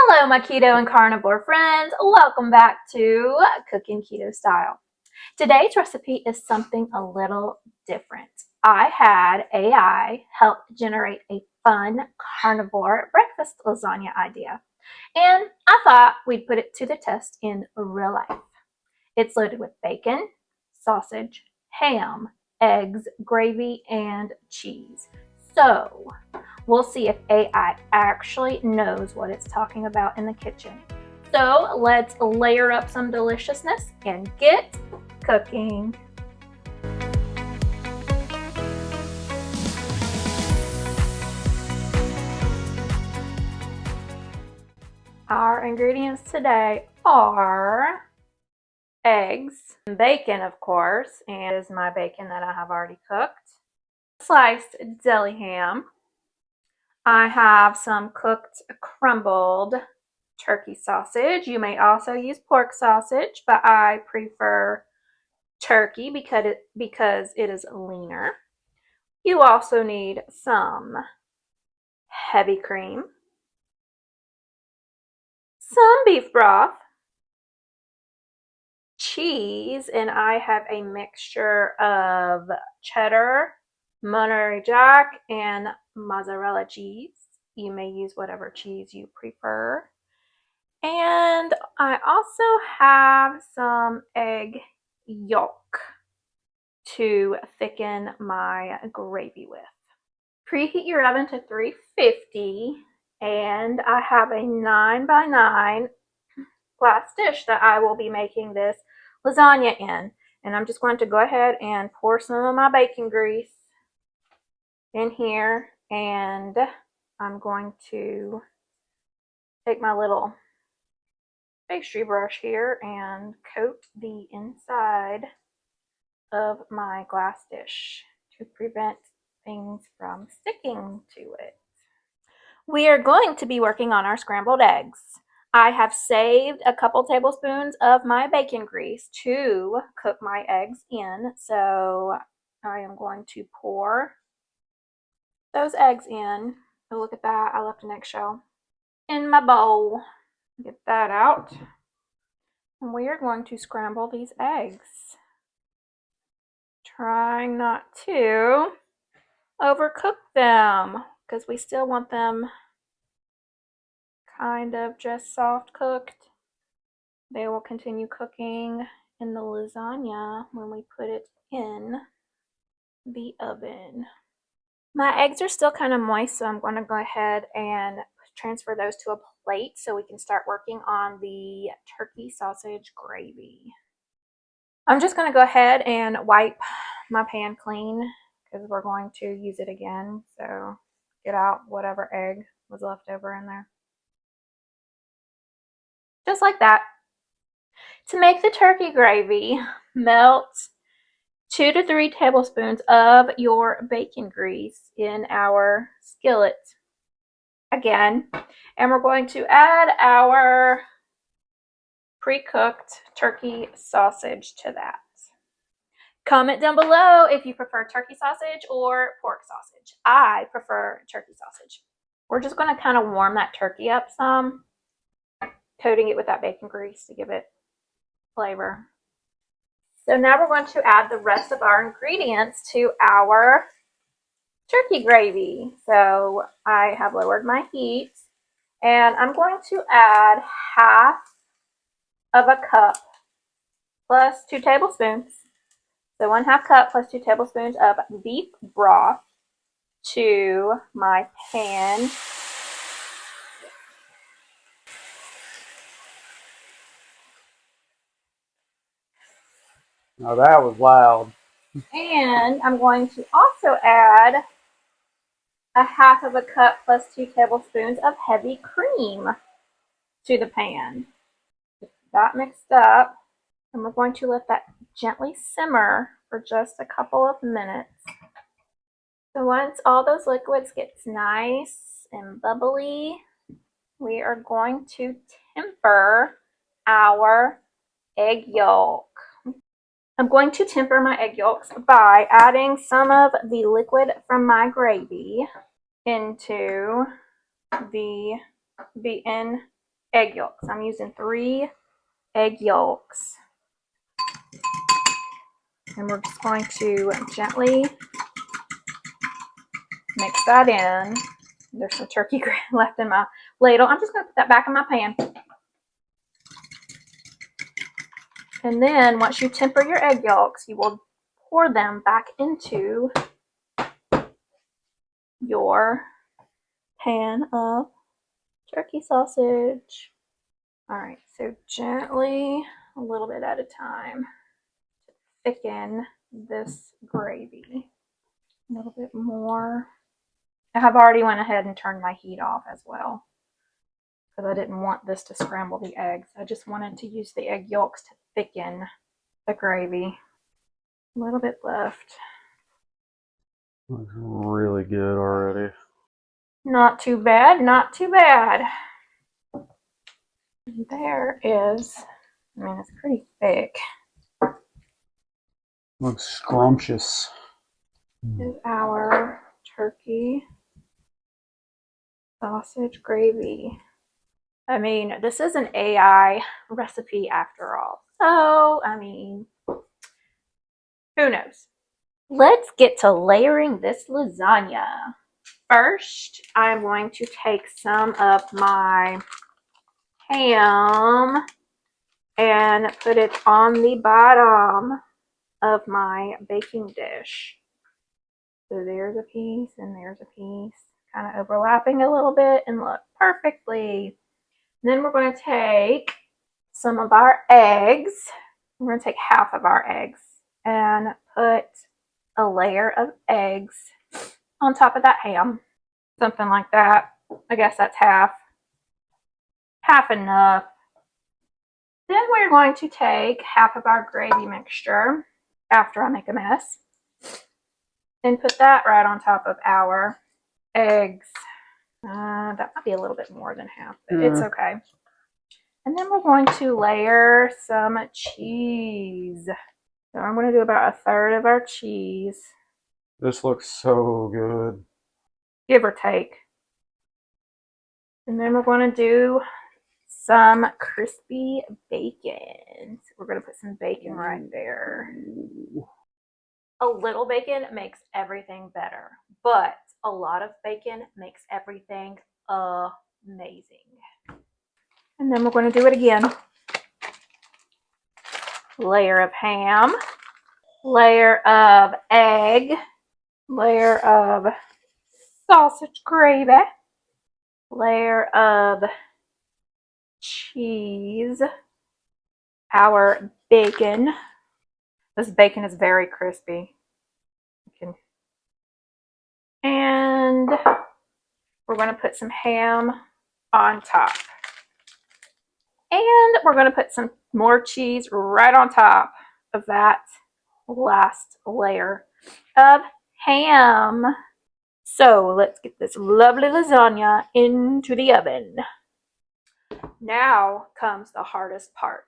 Hello, my keto and carnivore friends. Welcome back to Cooking Keto Style. Today's recipe is something a little different. I had AI help generate a fun carnivore breakfast lasagna idea, and I thought we'd put it to the test in real life. It's loaded with bacon, sausage, ham, eggs, gravy, and cheese. So, we'll see if AI actually knows what it's talking about in the kitchen. So let's layer up some deliciousness and get cooking. Our ingredients today are eggs, bacon, of course, and is my bacon that I have already cooked, sliced deli ham. I have some cooked crumbled turkey sausage. You may also use pork sausage, but I prefer turkey because it is leaner. You also need some heavy cream, some beef broth, cheese, and I have a mixture of cheddar, Monterey Jack, and mozzarella cheese. You may use whatever cheese you prefer. And I also have some egg yolk to thicken my gravy with. Preheat your oven to 350, and I have a 9x9 glass dish that I will be making this lasagna in. And I'm just going to go ahead and pour some of my bacon grease in here, and I'm going to take my little pastry brush here and coat the inside of my glass dish to prevent things from sticking to it. We are going to be working on our scrambled eggs. I have saved a couple tablespoons of my bacon grease to cook my eggs in, so I am going to pour those eggs in. Oh, look at that, I left an eggshell in my bowl. Get that out. And we are going to scramble these eggs, trying not to overcook them because we still want them kind of just soft cooked. They will continue cooking in the lasagna when we put it in the oven. My eggs are still kind of moist, so I'm going to go ahead and transfer those to a plate so we can start working on the turkey sausage gravy. I'm just going to go ahead and wipe my pan clean because we're going to use it again. So get out whatever egg was left over in there. Just like that. To make the turkey gravy, melt 2 to 3 tablespoons of your bacon grease in our skillet again. And we're going to add our pre-cooked turkey sausage to that. Comment down below if you prefer turkey sausage or pork sausage. I prefer turkey sausage. We're just going to kind of warm that turkey up some, coating it with that bacon grease to give it flavor. So now we're going to add the rest of our ingredients to our turkey gravy. So I have lowered my heat, and I'm going to add half of a cup plus 2 tablespoons. So 1/2 cup plus 2 tablespoons of beef broth to my pan. Now that was loud. And I'm going to also add a 1/2 of a cup plus 2 tablespoons of heavy cream to the pan. Get that mixed up, and we're going to let that gently simmer for just a couple of minutes. So once all those liquids get nice and bubbly, we are going to temper our egg yolk. I'm going to temper my egg yolks by adding some of the liquid from my gravy into the beaten egg yolks. I'm using 3 egg yolks. And we're just going to gently mix that in. There's some turkey left in my ladle. I'm just going to put that back in my pan. And then once you temper your egg yolks, you will pour them back into your pan of turkey sausage. All right, so gently, a little bit at a time, thicken this gravy. A little bit more. I have already went ahead and turned my heat off as well because I didn't want this to scramble the eggs. I just wanted to use the egg yolks to thicken the gravy. A little bit left. Looks really good already. Not too bad, not too bad. There is, I mean, it's pretty thick. Looks scrumptious. Is our turkey sausage gravy. I mean, this is an AI recipe after all. So, I mean, who knows? Let's get to layering this lasagna. First, I'm going to take some of my ham and put it on the bottom of my baking dish. So there's a piece and there's a piece, kind of overlapping a little bit, and look, perfectly. Then we're going to take some of our eggs. We're going to take half of our eggs and put a layer of eggs on top of that ham. Something like that. I guess that's half. Half enough. Then we're going to take half of our gravy mixture after I make a mess and put that right on top of our eggs. That might be a little bit more than half, but it's okay. And then we're going to layer some cheese. So I'm going to do about 1/3 of our cheese. This looks so good. Give or take. And then we're going to do some crispy bacon. So we're going to put some bacon right there. A little bacon makes everything better, but a lot of bacon makes everything amazing. And then we're going to do it again. Layer of ham, layer of egg, layer of sausage gravy, layer of cheese, our bacon. This bacon is very crispy. And we're going to put some ham on top. And we're going to put some more cheese right on top of that last layer of ham. So let's get this lovely lasagna into the oven. Now comes the hardest part,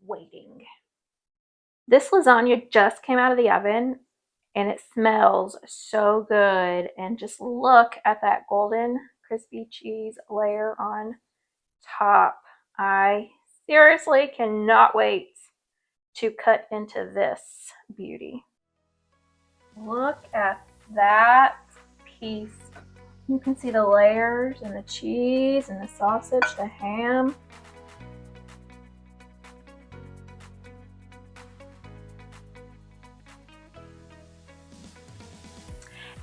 waiting. This lasagna just came out of the oven and it smells so good. And just look at that golden crispy cheese layer on top. I seriously cannot wait to cut into this beauty. Look at that piece. You can see the layers and the cheese and the sausage, the ham.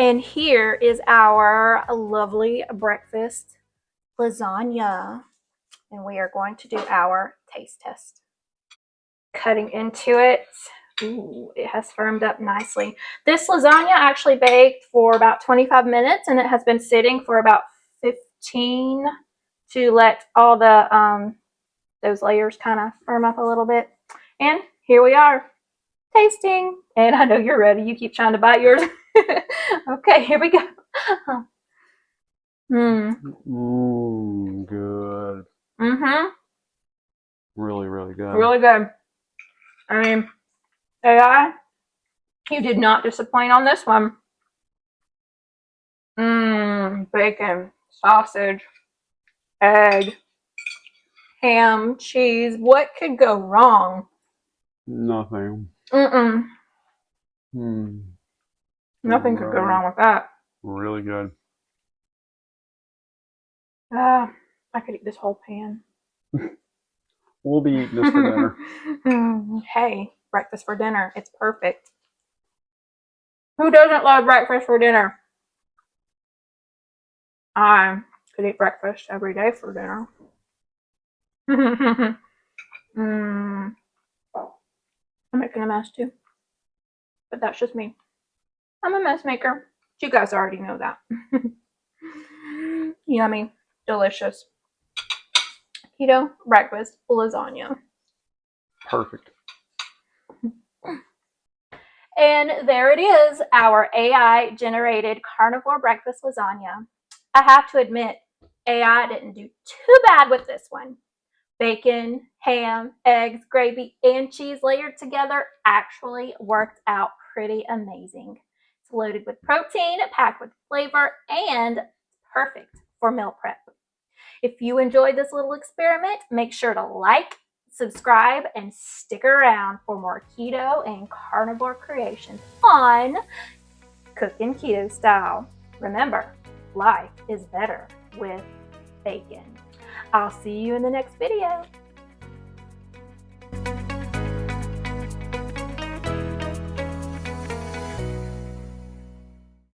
And here is our lovely breakfast lasagna. And we are going to do our taste test. Cutting into it. Ooh, it has firmed up nicely. This lasagna actually baked for about 25 minutes and it has been sitting for about 15 to let all the those layers kind of firm up a little bit. And here we are, tasting. And I know you're ready. You keep trying to bite yours. Okay, here we go. Good. Really, really good. Really good. I mean, AI, you did not disappoint on this one. Bacon, sausage, egg, ham, cheese. What could go wrong? Nothing. Mm-mm. Hmm. Nothing could go wrong with that. Really good. I could eat this whole pan. We'll be eating this for dinner. Hey, breakfast for dinner. It's perfect. Who doesn't love breakfast for dinner? I could eat breakfast every day for dinner. I'm making a mess too, but that's just me. I'm a mess maker. You guys already know that. Yummy, delicious keto breakfast lasagna. Perfect. And there it is, our AI-generated carnivore breakfast lasagna. I have to admit, AI didn't do too bad with this one. Bacon, ham, eggs, gravy, and cheese layered together actually worked out pretty amazing. It's loaded with protein, packed with flavor, and perfect for meal prep. If you enjoyed this little experiment, make sure to like, subscribe, and stick around for more keto and carnivore creations on Cookin' Keto Style. Remember, life is better with bacon. I'll see you in the next video.